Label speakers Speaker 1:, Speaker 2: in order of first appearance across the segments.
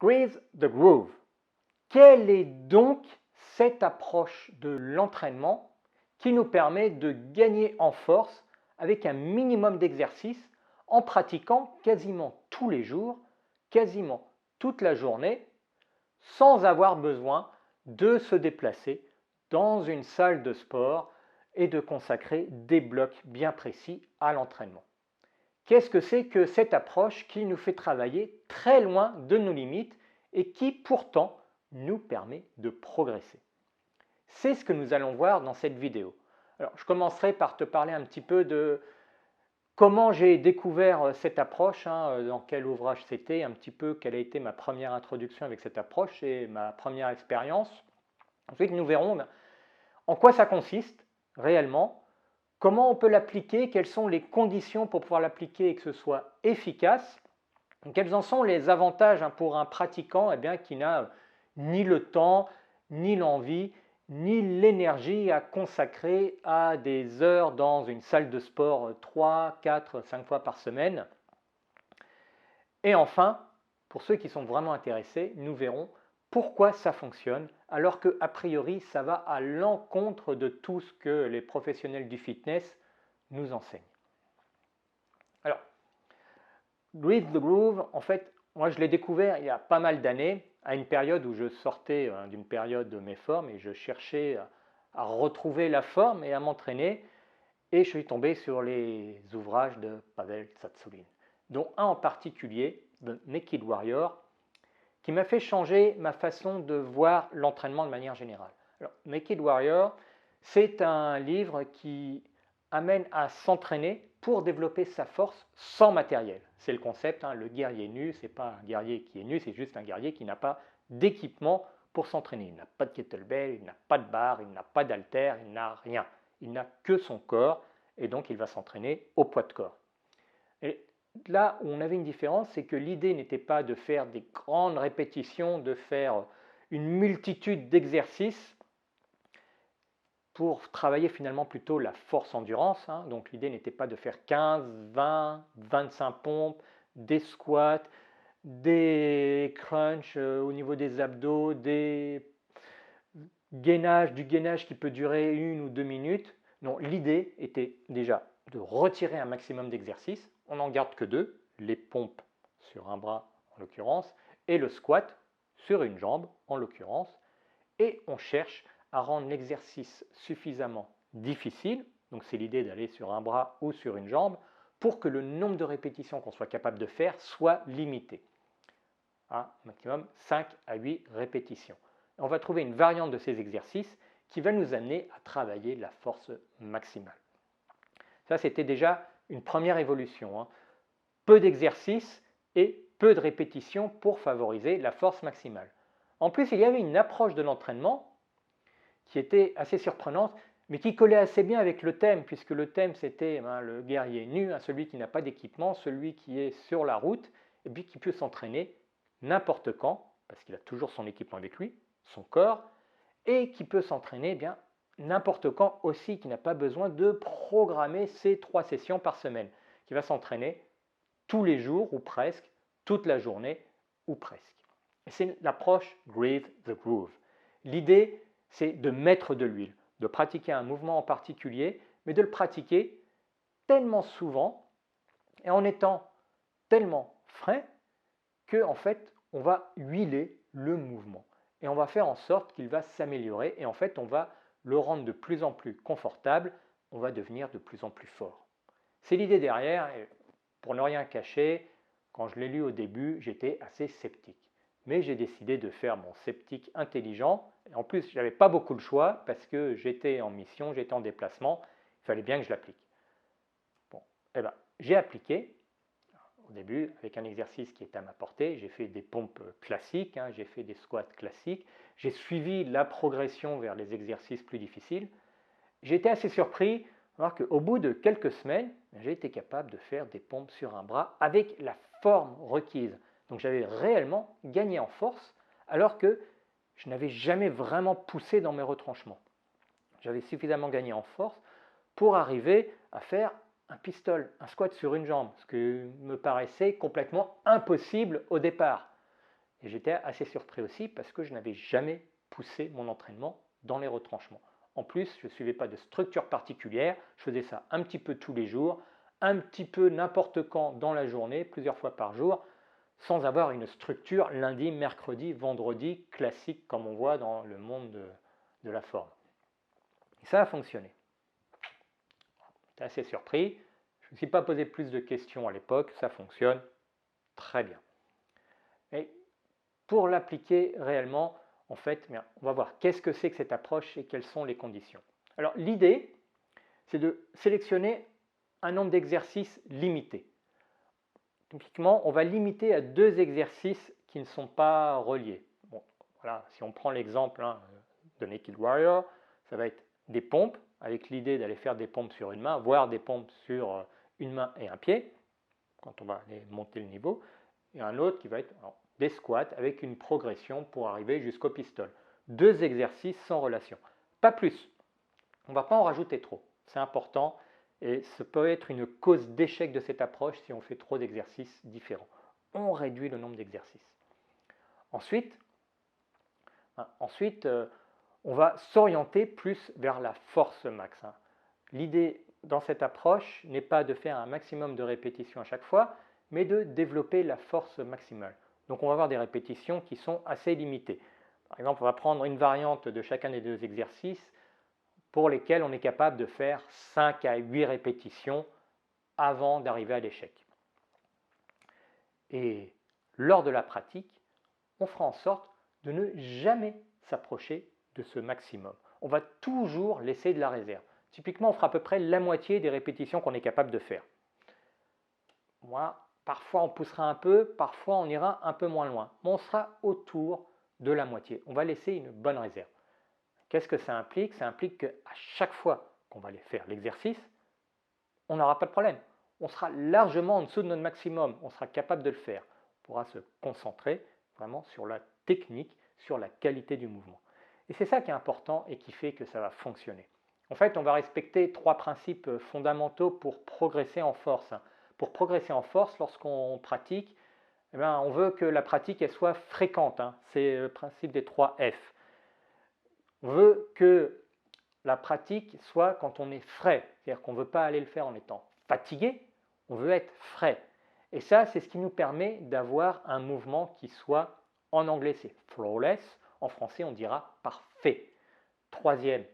Speaker 1: Grease the Groove. Quelle est donc cette approche de l'entraînement qui nous permet de gagner en force avec un minimum d'exercice en pratiquant quasiment tous les jours, quasiment toute la journée, sans avoir besoin de se déplacer dans une salle de sport et de consacrer des blocs bien précis à l'entraînement? Qu'est-ce que c'est que cette approche qui nous fait travailler très loin de nos limites et qui pourtant nous permet de progresser? C'est ce que nous allons voir dans cette vidéo. Alors, je commencerai par te parler un petit peu de comment j'ai découvert cette approche, dans quel ouvrage c'était, un petit peu quelle a été ma première introduction avec cette approche et ma première expérience. Ensuite, nous verrons en quoi ça consiste réellement, comment on peut l'appliquer, quelles sont les conditions pour pouvoir l'appliquer et que ce soit efficace, quels en sont les avantages pour un pratiquant qui n'a ni le temps, ni l'envie, ni l'énergie à consacrer à des heures dans une salle de sport 3, 4, 5 fois par semaine. Et enfin, pour ceux qui sont vraiment intéressés, nous verrons pourquoi ça fonctionne, alors qu'a priori, ça va à l'encontre de tout ce que les professionnels du fitness nous enseignent. Alors, Grease the Groove, en fait, moi je l'ai découvert il y a pas mal d'années, à une période où je sortais d'une période de mes formes et je cherchais à retrouver la forme et à m'entraîner. Et je suis tombé sur les ouvrages de Pavel Tsatsouline, dont un en particulier, The Naked Warrior, qui m'a fait changer ma façon de voir l'entraînement de manière générale. Alors, Naked Warrior, c'est un livre qui amène à s'entraîner pour développer sa force sans matériel. C'est le concept, le guerrier nu, ce n'est pas un guerrier qui est nu, c'est juste un guerrier qui n'a pas d'équipement pour s'entraîner. Il n'a pas de kettlebell, il n'a pas de barre, il n'a pas d'haltère, il n'a rien. Il n'a que son corps et donc il va s'entraîner au poids de corps. Et là où on avait une différence, c'est que l'idée n'était pas de faire des grandes répétitions, de faire une multitude d'exercices pour travailler finalement plutôt la force endurance. Donc l'idée n'était pas de faire 15, 20, 25 pompes, des squats, des crunchs au niveau des abdos, du gainage qui peut durer 1 ou 2 minutes. Non, l'idée était déjà de retirer un maximum d'exercices. On n'en garde que 2, les pompes sur un bras en l'occurrence, et le squat sur une jambe en l'occurrence. Et on cherche à rendre l'exercice suffisamment difficile, donc c'est l'idée d'aller sur un bras ou sur une jambe, pour que le nombre de répétitions qu'on soit capable de faire soit limité à maximum 5 à 8 répétitions. On va trouver une variante de ces exercices qui va nous amener à travailler la force maximale. Ça, c'était déjà une première évolution. Peu d'exercices et peu de répétitions pour favoriser la force maximale. En plus, il y avait une approche de l'entraînement qui était assez surprenante, mais qui collait assez bien avec le thème, puisque le thème c'était le guerrier nu, celui qui n'a pas d'équipement, celui qui est sur la route, et puis qui peut s'entraîner n'importe quand, parce qu'il a toujours son équipement avec lui, son corps, et qui peut s'entraîner n'importe quand aussi, qui n'a pas besoin de programmer ses 3 sessions par semaine, qui va s'entraîner tous les jours ou presque, toute la journée ou presque. Et c'est l'approche Grease the Groove. L'idée, c'est de mettre de l'huile, de pratiquer un mouvement en particulier, mais de le pratiquer tellement souvent et en étant tellement frais que en fait, on va huiler le mouvement et on va faire en sorte qu'il va s'améliorer et en fait, on va le rendre de plus en plus confortable, on va devenir de plus en plus fort. C'est l'idée derrière et pour ne rien cacher, quand je l'ai lu au début, j'étais assez sceptique. Mais j'ai décidé de faire mon sceptique intelligent. Et en plus, je n'avais pas beaucoup de choix parce que j'étais en mission, j'étais en déplacement. Il fallait bien que je l'applique. Bon, j'ai appliqué au début avec un exercice qui était à ma portée. J'ai fait des pompes classiques, j'ai fait des squats classiques. J'ai suivi la progression vers les exercices plus difficiles. J'ai été assez surpris alors qu'au bout de quelques semaines, j'ai été capable de faire des pompes sur un bras avec la forme requise. Donc j'avais réellement gagné en force alors que je n'avais jamais vraiment poussé dans mes retranchements. J'avais suffisamment gagné en force pour arriver à faire un pistol, un squat sur une jambe, ce qui me paraissait complètement impossible au départ. Et j'étais assez surpris aussi parce que je n'avais jamais poussé mon entraînement dans les retranchements. En plus, je ne suivais pas de structure particulière, je faisais ça un petit peu tous les jours, un petit peu n'importe quand dans la journée, plusieurs fois par jour, sans avoir une structure lundi, mercredi, vendredi, classique comme on voit dans le monde de la forme. Et ça a fonctionné. J'étais assez surpris, je ne me suis pas posé plus de questions à l'époque, ça fonctionne très bien. Et pour l'appliquer réellement, en fait, on va voir qu'est-ce que c'est que cette approche et quelles sont les conditions. Alors l'idée, c'est de sélectionner un nombre d'exercices limité. Typiquement, on va limiter à 2 exercices qui ne sont pas reliés. Bon, voilà, si on prend l'exemple de Naked Warrior, ça va être des pompes, avec l'idée d'aller faire des pompes sur une main, voire des pompes sur une main et un pied, quand on va aller monter le niveau, et un autre qui va être des squats avec une progression pour arriver jusqu'au pistol. 2 exercices sans relation, pas plus. On ne va pas en rajouter trop, c'est important et ça peut être une cause d'échec de cette approche si on fait trop d'exercices différents. On réduit le nombre d'exercices. Ensuite, on va s'orienter plus vers la force max. L'idée dans cette approche n'est pas de faire un maximum de répétitions à chaque fois, mais de développer la force maximale. Donc on va avoir des répétitions qui sont assez limitées. Par exemple, on va prendre une variante de chacun des 2 exercices pour lesquels on est capable de faire 5 à 8 répétitions avant d'arriver à l'échec. Et lors de la pratique, on fera en sorte de ne jamais s'approcher de ce maximum. On va toujours laisser de la réserve. Typiquement, on fera à peu près la moitié des répétitions qu'on est capable de faire. Parfois on poussera un peu, parfois on ira un peu moins loin, mais on sera autour de la moitié. On va laisser une bonne réserve. Qu'est-ce que ça implique? Ça implique qu'à chaque fois qu'on va aller faire l'exercice, on n'aura pas de problème. On sera largement en dessous de notre maximum. On sera capable de le faire. On pourra se concentrer vraiment sur la technique, sur la qualité du mouvement. Et c'est ça qui est important et qui fait que ça va fonctionner. En fait, on va respecter 3 principes fondamentaux pour progresser en force. Pour progresser en force, lorsqu'on pratique, on veut que la pratique elle soit fréquente. C'est le principe des 3 F. On veut que la pratique soit quand on est frais, c'est-à-dire qu'on ne veut pas aller le faire en étant fatigué, on veut être frais. Et ça, c'est ce qui nous permet d'avoir un mouvement qui soit, en anglais c'est flawless, en français on dira parfait. Troisième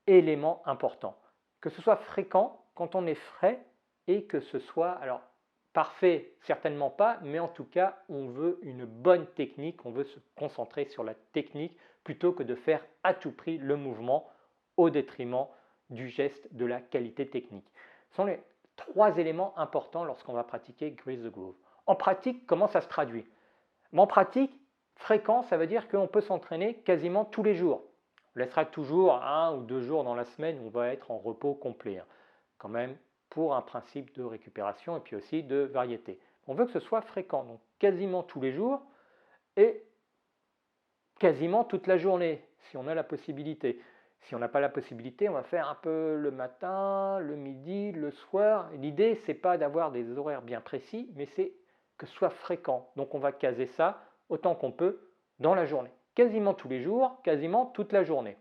Speaker 1: élément important, que ce soit fréquent quand on est frais et que ce soit, alors parfait certainement pas, mais en tout cas on veut une bonne technique, on veut se concentrer sur la technique plutôt que de faire à tout prix le mouvement au détriment du geste, de la qualité technique. Ce sont les 3 éléments importants lorsqu'on va pratiquer Grease the Groove. En pratique, comment ça se traduit? En pratique, fréquent, ça veut dire qu'on peut s'entraîner quasiment tous les jours. On laissera toujours 1 ou 2 jours dans la semaine où on va être en repos complet, quand même pour un principe de récupération et puis aussi de variété. On veut que ce soit fréquent, donc quasiment tous les jours et quasiment toute la journée, si on a la possibilité. Si on n'a pas la possibilité, on va faire un peu le matin, le midi, le soir. L'idée, ce n'est pas d'avoir des horaires bien précis, mais c'est que ce soit fréquent. Donc on va caser ça autant qu'on peut dans la journée. Quasiment tous les jours, quasiment toute la journée.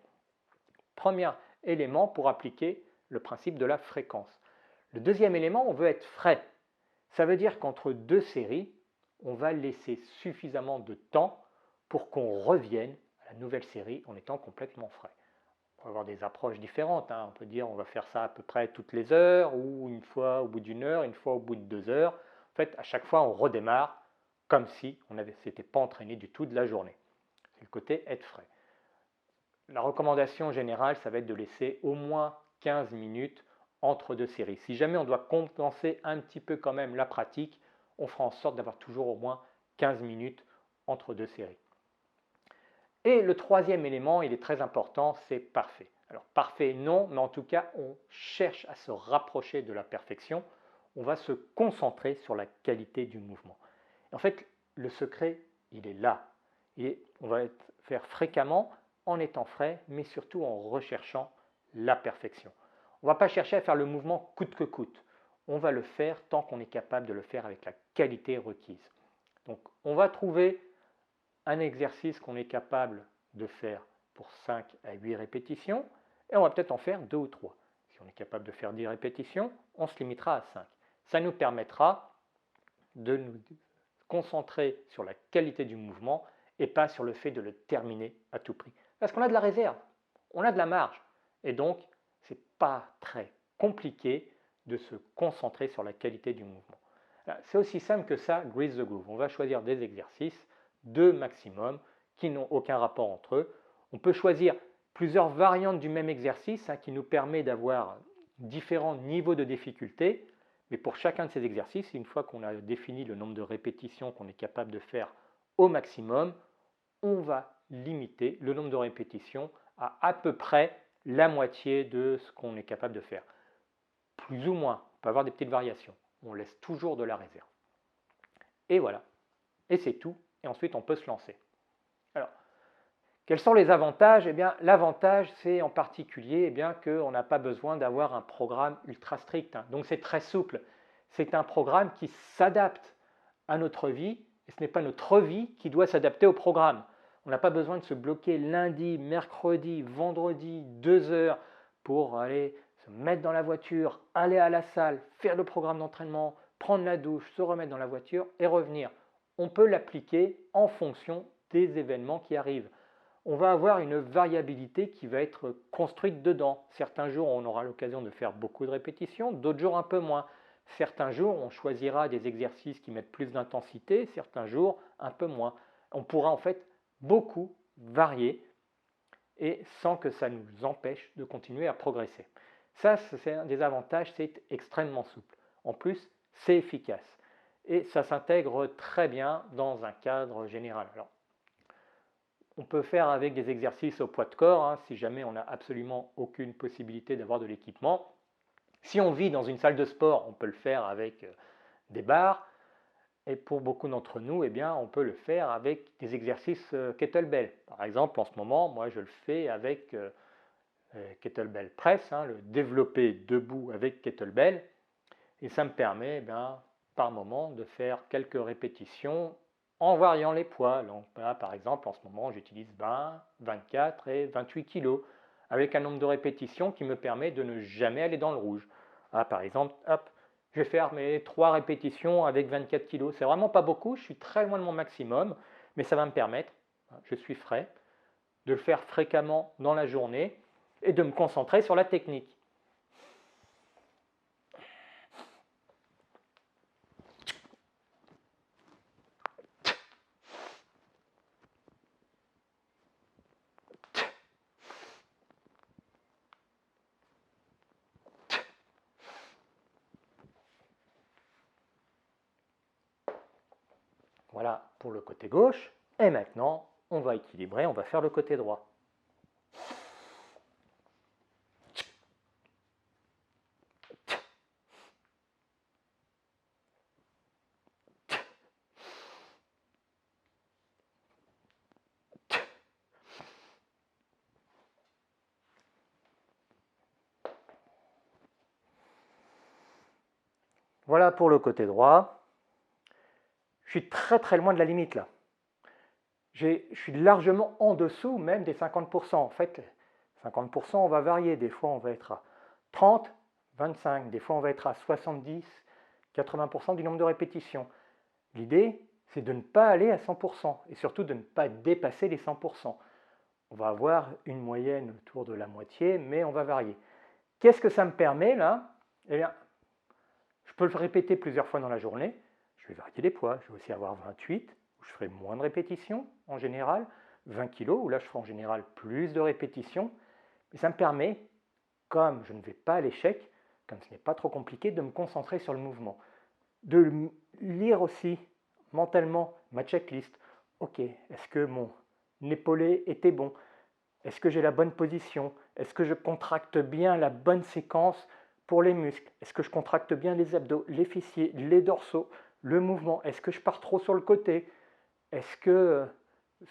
Speaker 1: Premier élément pour appliquer le principe de la fréquence. Le deuxième élément, on veut être frais. Ça veut dire qu'entre 2 séries, on va laisser suffisamment de temps pour qu'on revienne à la nouvelle série en étant complètement frais. On va avoir des approches différentes. On peut dire on va faire ça à peu près toutes les heures, ou une fois au bout d'une heure, une fois au bout de 2 heures. En fait, à chaque fois, on redémarre comme si on ne s'était pas entraîné du tout de la journée. C'est le côté être frais. La recommandation générale, ça va être de laisser au moins 15 minutes entre 2 séries. Si jamais on doit compenser un petit peu quand même la pratique, on fera en sorte d'avoir toujours au moins 15 minutes entre 2 séries. Et le troisième élément, il est très important, c'est parfait. Alors parfait non, mais en tout cas, on cherche à se rapprocher de la perfection. On va se concentrer sur la qualité du mouvement. En fait, le secret, il est là. On va le faire fréquemment en étant frais, mais surtout en recherchant la perfection. On ne va pas chercher à faire le mouvement coûte que coûte. On va le faire tant qu'on est capable de le faire avec la qualité requise. Donc On va trouver un exercice qu'on est capable de faire pour 5 à 8 répétitions, et on va peut-être en faire 2 ou 3. Si on est capable de faire 10 répétitions, on se limitera à 5. Ça nous permettra de nous concentrer sur la qualité du mouvement et pas sur le fait de le terminer à tout prix. Parce qu'on a de la réserve, on a de la marge, et donc c'est pas très compliqué de se concentrer sur la qualité du mouvement. C'est aussi simple que ça, Grease the Groove. On va choisir des exercices, 2 maximum, qui n'ont aucun rapport entre eux. On peut choisir plusieurs variantes du même exercice qui nous permet d'avoir différents niveaux de difficulté. Mais pour chacun de ces exercices, une fois qu'on a défini le nombre de répétitions qu'on est capable de faire au maximum, on va limiter le nombre de répétitions à peu près la moitié de ce qu'on est capable de faire. Plus ou moins, on peut avoir des petites variations. On laisse toujours de la réserve. Et voilà. Et c'est tout. Et ensuite, on peut se lancer. Alors, quels sont les avantages? Eh bien, l'avantage, c'est en particulier qu'on n'a pas besoin d'avoir un programme ultra strict. Donc, c'est très souple. C'est un programme qui s'adapte à notre vie, et ce n'est pas notre vie qui doit s'adapter au programme. On n'a pas besoin de se bloquer lundi, mercredi, vendredi, 2 heures pour aller se mettre dans la voiture, aller à la salle, faire le programme d'entraînement, prendre la douche, se remettre dans la voiture et revenir. On peut l'appliquer en fonction des événements qui arrivent. On va avoir une variabilité qui va être construite dedans. Certains jours, on aura l'occasion de faire beaucoup de répétitions, d'autres jours un peu moins. Certains jours, on choisira des exercices qui mettent plus d'intensité, certains jours un peu moins. On pourra en fait beaucoup varier et sans que ça nous empêche de continuer à progresser. Ça, c'est un des avantages, c'est extrêmement souple. En plus, c'est efficace et ça s'intègre très bien dans un cadre général. Alors, on peut faire avec des exercices au poids de corps, si jamais on n'a absolument aucune possibilité d'avoir de l'équipement. Si on vit dans une salle de sport, on peut le faire avec des barres. Et pour beaucoup d'entre nous, on peut le faire avec des exercices kettlebell. Par exemple, en ce moment, moi je le fais avec kettlebell press, le développé debout avec kettlebell. Et ça me permet par moment de faire quelques répétitions en variant les poids. Donc, par exemple, en ce moment, j'utilise 20, 24 et 28 kg avec un nombre de répétitions qui me permet de ne jamais aller dans le rouge. Par exemple, hop, je vais faire mes 3 répétitions avec 24 kg. C'est vraiment pas beaucoup, je suis très loin de mon maximum, mais ça va me permettre, je suis frais, de le faire fréquemment dans la journée et de me concentrer sur la technique. Voilà pour le côté gauche. Et maintenant, on va équilibrer, on va faire le côté droit. Voilà pour le côté droit. Je suis très très loin de la limite là. Je suis largement en dessous même des 50%. En fait, 50%, on va varier. Des fois, on va être à 30, 25. Des fois, on va être à 70, 80% du nombre de répétitions. L'idée, c'est de ne pas aller à 100% et surtout de ne pas dépasser les 100%. On va avoir une moyenne autour de la moitié, mais on va varier. Qu'est-ce que ça me permet là? Eh bien, je peux le répéter plusieurs fois dans la journée. Je vais varier les poids. Je vais aussi avoir 28, où je ferai moins de répétitions en général. 20 kg, où là je ferai en général plus de répétitions. Mais ça me permet, comme je ne vais pas à l'échec, comme ce n'est pas trop compliqué, de me concentrer sur le mouvement. De lire aussi mentalement ma checklist. Ok, est-ce que mon épaulé était bon? Est-ce que j'ai la bonne position? Est-ce que je contracte bien la bonne séquence pour les muscles? Est-ce que je contracte bien les abdos, les fessiers, les dorsaux, le mouvement? Est-ce que je pars trop sur le côté? Est-ce que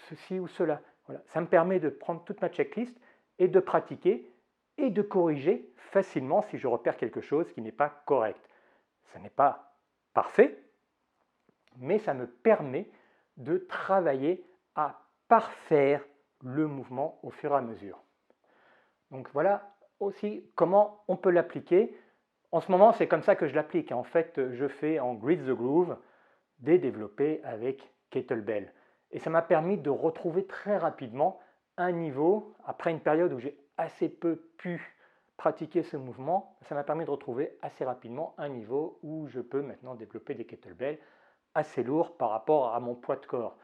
Speaker 1: ceci ou cela? Voilà. Ça me permet de prendre toute ma checklist et de pratiquer et de corriger facilement si je repère quelque chose qui n'est pas correct. Ce n'est pas parfait, mais ça me permet de travailler à parfaire le mouvement au fur et à mesure. Donc voilà aussi comment on peut l'appliquer. En ce moment, c'est comme ça que je l'applique. En fait, je fais en Grease the Groove des développés avec kettlebell. Et ça m'a permis de retrouver très rapidement un niveau, après une période où j'ai assez peu pu pratiquer ce mouvement, ça m'a permis de retrouver assez rapidement un niveau où je peux maintenant développer des kettlebells assez lourds par rapport à mon poids de corps,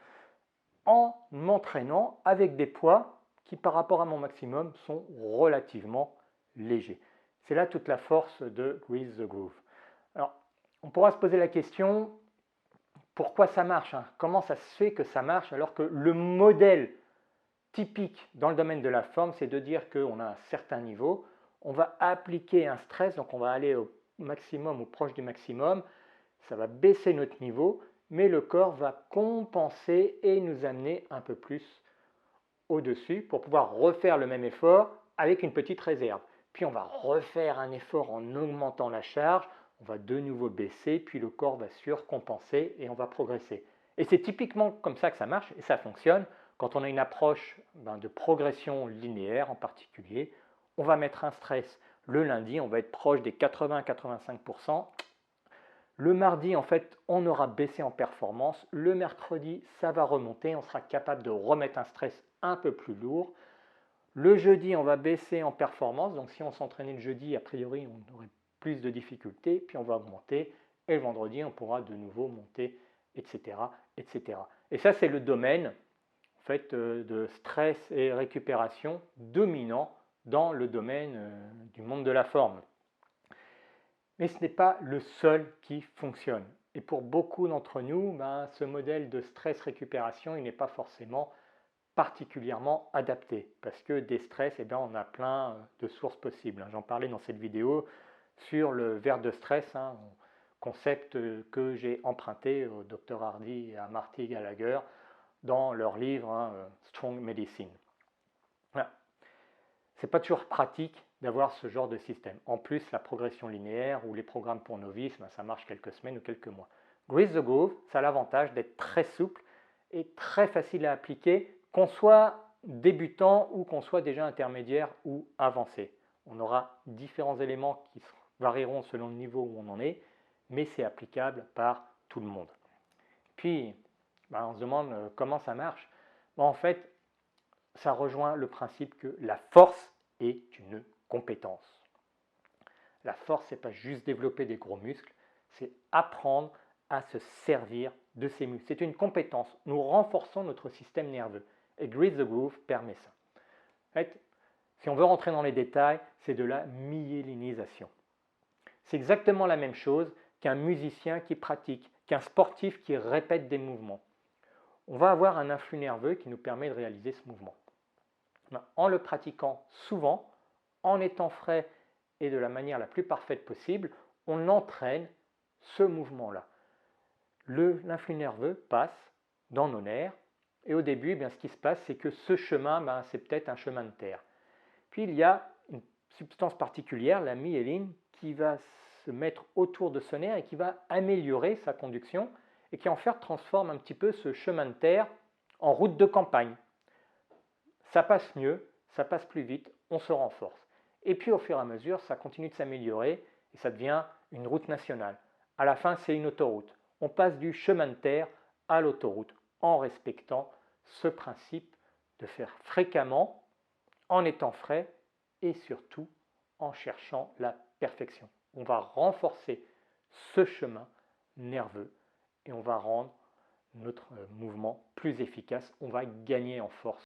Speaker 1: en m'entraînant avec des poids qui par rapport à mon maximum sont relativement légers. C'est là toute la force de Grease the Groove. Alors, on pourra se poser la question, pourquoi ça marche, hein? Comment ça se fait que ça marche alors que le modèle typique dans le domaine de la forme, c'est de dire qu'on a un certain niveau, on va appliquer un stress, donc on va aller au maximum ou proche du maximum, ça va baisser notre niveau, mais le corps va compenser et nous amener un peu plus au-dessus pour pouvoir refaire le même effort avec une petite réserve. Puis on va refaire un effort en augmentant la charge, on va de nouveau baisser, puis le corps va surcompenser et on va progresser. Et c'est typiquement comme ça que ça marche et ça fonctionne. Quand on a une approche de progression linéaire en particulier, on va mettre un stress. Le lundi, on va être proche des 80-85%. Le mardi, en fait, on aura baissé en performance. Le mercredi, ça va remonter. On sera capable de remettre un stress un peu plus lourd. Le jeudi, on va baisser en performance. Donc, si on s'entraînait le jeudi, a priori, on aurait plus de difficultés. Puis, on va augmenter. Et le vendredi, on pourra de nouveau monter, etc. etc. Et ça, c'est le domaine en fait, de stress et récupération dominant dans le domaine du monde de la forme. Mais ce n'est pas le seul qui fonctionne. Et pour beaucoup d'entre nous, ce modèle de stress-récupération, il n'est pas forcément particulièrement adapté. Parce que des stress, on a plein de sources possibles. J'en parlais dans cette vidéo sur le verre de stress, concept que j'ai emprunté au Dr Hardy et à Marty Gallagher dans leur livre Strong Medicine. Voilà. Ce n'est pas toujours pratique d'avoir ce genre de système. En plus, la progression linéaire ou les programmes pour novices, ça marche quelques semaines ou quelques mois. Grease the Groove, ça a l'avantage d'être très souple et très facile à appliquer, qu'on soit débutant ou qu'on soit déjà intermédiaire ou avancé. On aura différents éléments qui varieront selon le niveau où on en est, mais c'est applicable par tout le monde. Puis, on se demande comment ça marche. En fait, ça rejoint le principe que la force est une compétence. La force, ce n'est pas juste développer des gros muscles, c'est apprendre à se servir de ces muscles. C'est une compétence. Nous renforçons notre système nerveux. Et Grease the Groove permet ça. En fait, si on veut rentrer dans les détails, c'est de la myélinisation. C'est exactement la même chose qu'un musicien qui pratique, qu'un sportif qui répète des mouvements. On va avoir un influx nerveux qui nous permet de réaliser ce mouvement. En le pratiquant souvent, en étant frais et de la manière la plus parfaite possible, on entraîne ce mouvement-là. L'influx nerveux passe dans nos nerfs et au début, ce qui se passe, c'est que ce chemin, c'est peut-être un chemin de terre. Puis il y a une substance particulière, la myéline, qui va se mettre autour de ce nerf et qui va améliorer sa conduction et qui en fait transforme un petit peu ce chemin de terre en route de campagne. Ça passe mieux, ça passe plus vite, on se renforce. Et puis au fur et à mesure, ça continue de s'améliorer et ça devient une route nationale. À la fin, c'est une autoroute. On passe du chemin de terre à l'autoroute en respectant ce principe de faire fréquemment, en étant frais et surtout en cherchant la perfection. On va renforcer ce chemin nerveux et on va rendre notre mouvement plus efficace. On va gagner en force.